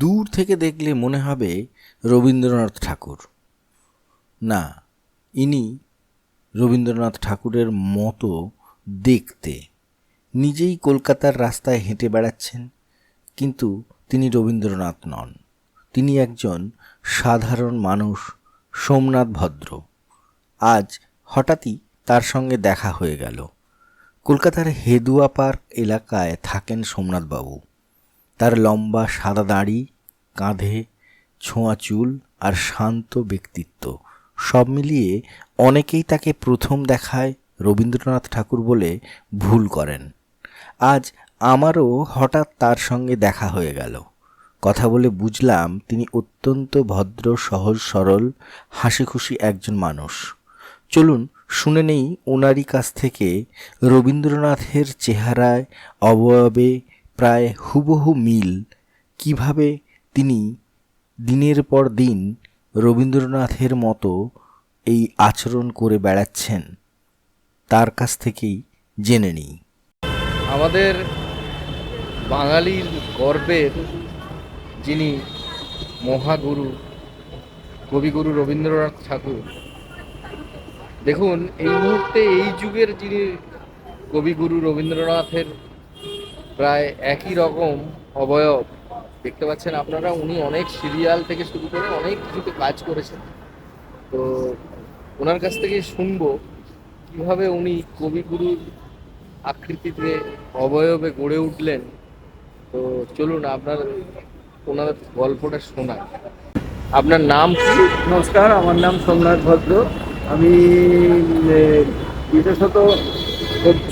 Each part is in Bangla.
দূর থেকে দেখলে মনে হবে রবীন্দ্রনাথ ঠাকুর। না, ইনি রবীন্দ্রনাথ ঠাকুরের মতো দেখতে। নিজেই কলকাতার রাস্তায় হেঁটে বেড়াচ্ছেন, কিন্তু তিনি রবীন্দ্রনাথ নন। তিনি একজন সাধারণ মানুষ, সোমনাথ ভদ্র। আজ হঠাৎই তার সঙ্গে দেখা হয়ে গেল। কলকাতার হেদুয়া পার্ক এলাকায় থাকেন সোমনাথবাবু। তার লম্বা সাদা দাড়ি, কাঁধে ছোঁয়া চুল আর শান্ত ব্যক্তিত্ব, সব মিলিয়ে অনেকেই তাকে প্রথম দেখায় রবীন্দ্রনাথ ঠাকুর বলে ভুল করেন। আজ আমারও হঠাৎ তার সঙ্গে দেখা হয়ে গেল। কথা বলে বুঝলাম তিনি অত্যন্ত ভদ্র, সহজ সরল, হাসিখুশি একজন মানুষ। চলুন শুনে নেই ওনারই কাছ থেকে রবীন্দ্রনাথের চেহারায়, অবয়বে প্রায় হুবহু মিল, কিভাবে তিনি দিনের পর দিন রবীন্দ্রনাথের মতো এই আচরণ করে বেড়াচ্ছেন, তার কাছ থেকেই জেনে নিই। আমাদের বাঙালির গর্বের যিনি মহাগুরু, কবিগুরু রবীন্দ্রনাথ ঠাকুর, দেখুন এই মুহূর্তে এই যুগের যিনি কবিগুরু রবীন্দ্রনাথের প্রায় একই রকম অবয়ব দেখতে পাচ্ছেন আপনারা। উনি অনেক সিরিয়াল থেকে শুরু করে অনেক কিছুতে কাজ করেছেন। তো ওনার কাছ থেকে শুনবো কিভাবে উনি কবিগুরুর আকৃতিতে, অবয়বে গড়ে উঠলেন। তো চলুন ওনার গল্পটা শোনা। আপনার নাম কি? নমস্কার, আমার নাম সোমনাথ ভদ্র। আমি বিশেষত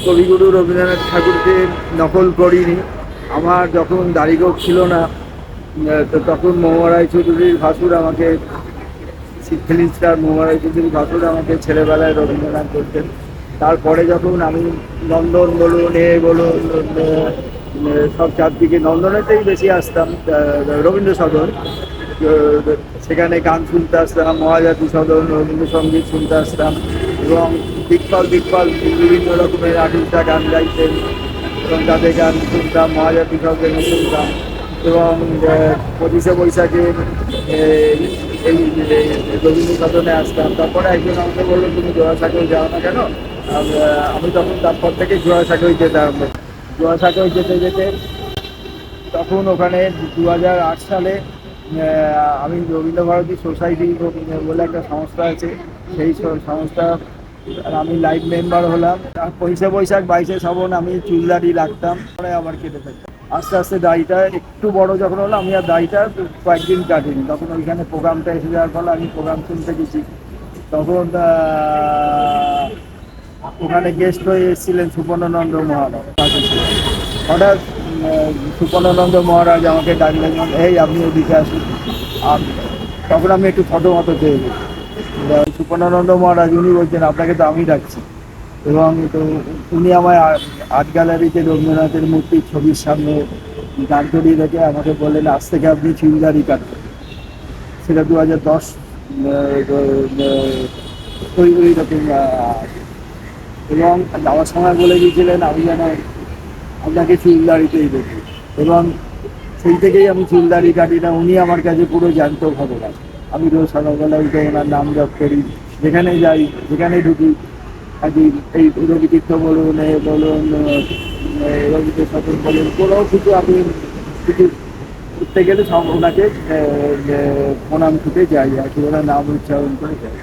কবিগুরু রবীন্দ্রনাথ ঠাকুরকে নকল করিনি। আমার যখন দাড়িগোঁফ ছিল না, তো তখন মহারায় চৌধুরীর ভাসুর আমাকে, ফিল্ম স্টার মহারায় চৌধুরীর ভাসুর আমাকে ছেলেবেলায় রবীন্দ্রনাথ করতেন। তারপরে যখন আমি নন্দন বলুন, বলুন, সব চারদিকে নন্দনেতেই বেশি আসতাম, রবীন্দ্র সদন, সেখানে গান শুনতে আসতাম, মহাজাতি সদন রবীন্দ্রসঙ্গীত শুনতে আসতাম, এবং দিকপাল বিভিন্ন রকমের আর্টিস্টরা গান গাইতেন এবং তাদের গান শুনতাম, মহাজাতি সদন শুনতাম। এবং 25শে বৈশাখে এই রবীন্দ্র সদনে আসতাম। তারপরে একজন আমাকে বললো, তুমি জোড়াসাঁকোয় যাও না কেন? আমি তখন তারপর থেকে জোড়াসাঁকোয় যেতাম। জোড়াসাঁকোয় যেতে যেতে তখন ওখানে 2008 সালে আমি রবীন্দ্রভারতী সোসাইটি বলে একটা সংস্থা আছে, সেই সংস্থা আমি লাইভ মেম্বার হলাম। 25শে বৈশাখ, 22শে শ্রাবণ আমি চুলদাড়ি রাখতাম, পরে আবার কেটে থাকতাম। আস্তে আস্তে দাড়িটা একটু বড় যখন হলো, আমি আর দাড়িটা কয়েকদিন কাটিনি। তখন ওইখানে প্রোগ্রামটা এসে যাওয়ার ফলে আমি প্রোগ্রাম শুনতে গেছি। তখন ওখানে গেস্ট হয়ে এসেছিলেন সুপর্ণানন্দ মহারাজ। হঠাৎ সুপর্ণানন্দ মহারাজ আমাকে ডাকলেন, এই আপনি ওদিকে আসুন। আর তখন আমি একটু থতমত পেয়ে গেছি। সুপর্ণানন্দ মহারাজ উনি বলছেন, আপনাকে তো আমি ডাকছি। এবং তো উনি আমায় আর্ট গ্যালারিতে রবীন্দ্রনাথের মূর্তির ছবির সামনে দাঁড় করিয়ে রেখে আমাকে বললেন, আজ থেকে আপনি চুলদাড়ি কাটবেন। সেটা 2010 ওই রকম। এবং যাওয়ার সময় বলে গিয়েছিলেন, আমি যেন আপনাকে চুলদাড়িতেই দেখি। এবং সেই থেকেই আমি চুলদাড়ি কাটি না। উনি আমার কাছে পুরো জ্যান্ত ভগবান। আমি রোজ সকালবেলা উঠে ওনার নাম জপ করি, যেখানে যাই, যেখানে ঢুকি। আজকে এই রবিতীর্থ বলুন, বলুন, রবিতে সতন বলুন, কোনো কিছু আমি কিছু করতে গেলে সব ওনাকে প্রণাম ছুটে যাই আর কি, ওনার নাম উচ্চারণ করে যাই।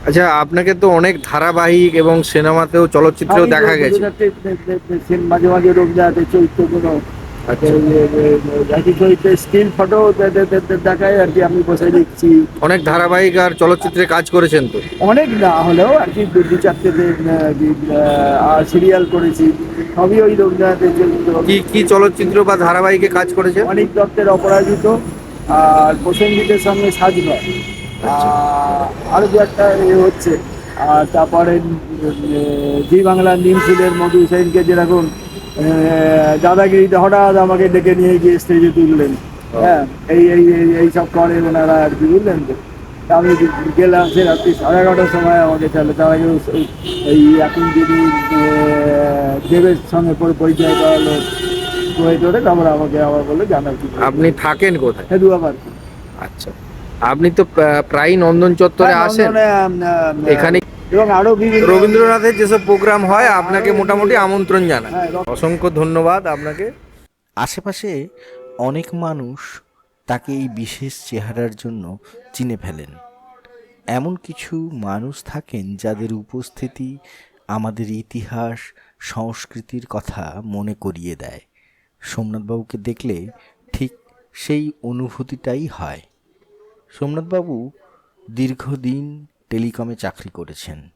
আচ্ছা, আপনাকে তো অনেক ধারাবাহিক এবং সিনেমাতেও, চলচ্চিত্রেও দেখা গেছে। মাঝে মাঝে রবীন্দ্রনাথের চরিত্রগুলো একই চরিত্রের স্টিল ফটো দেখায় আর কি, আমি বসে দেখছি। অনেক ধারাবাহিক আর চলচ্চিত্রে কাজ করেছেন তো? অনেক না হলেও আর কি 2-4টে আর সিরিয়াল করেছি, সবই ওই রবীন্দ্রনাথের চরিত্র। কি চলচ্চিত্র বা ধারাবাহিকে কাজ করেছেন? অনিক দত্তের অপরাজিত, আর প্রসেনজিতের সঙ্গে সাজঘর, আরও দু একটা হচ্ছে। আর তারপরে জি বাংলার নিমফিলের মধু সেনকে যেরকম দাদাগিরিতে হঠাৎ আমাকে ডেকে নিয়ে গিয়ে স্টেজে তুললেন। হ্যাঁ, এই সব করে ওনারা আর কি, বুঝলেন তো। আমি গেলাম সে রাত্রি 11:30টার সময় আমাকে চলে। তার আগে এই এখন যিনি দেবের সঙ্গে পরিচয় করালো, হয়ে ধরে তারপরে আমাকে আবার বলে জানার কি আপনি থাকেন কোথায়? হেদুয়া পার্ক। আচ্ছা, আপনি তো প্রায় নন্দন চত্বরে আসেন এখানে। এবং আরো বিভিন্ন রবীন্দ্রনাথের যেসব প্রোগ্রাম হয় আপনাকে মোটামুটি আমন্ত্রণ জানায়। হ্যাঁ, অসংখ্য ধন্যবাদ আপনাকে। আশেপাশে অনেক মানুষ তাকে এই বিশেষ চেহারার জন্য চিনে ফেলেন। এমন কিছু মানুষ থাকেন যাদের উপস্থিতি আমাদের ইতিহাস সংস্কৃতির কথা মনে করিয়ে দেয়। সোমনাথবাবুকে দেখলে ঠিক সেই অনুভূতিটাই হয়। সোমনাথবাবু দীর্ঘদিন টেলিকমে চাকরি করেছেন।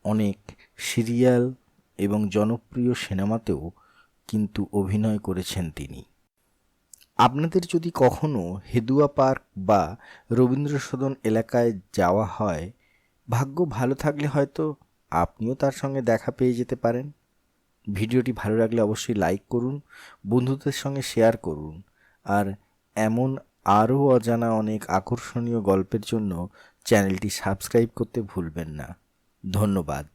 অনেক সিরিয়াল এবং জনপ্রিয় সিনেমাতেও কিন্তু অভিনয় করেছেন তিনি। আপনাদের যদি কখনো হেদুয়া পার্ক বা রবীন্দ্র সদন এলাকায় যাওয়া হয়, ভাগ্য ভালো থাকলে হয়তো আপনিও তার সঙ্গে দেখা পেয়ে যেতে পারেন। ভিডিওটি ভালো লাগলে অবশ্যই লাইক করুন, বন্ধুদের সঙ্গে শেয়ার করুন, আর এমন আরও অজানা অনেক আকর্ষণীয় গল্পের জন্য চ্যানেলটি সাবস্ক্রাইব করতে ভুলবেন না। ধন্যবাদ।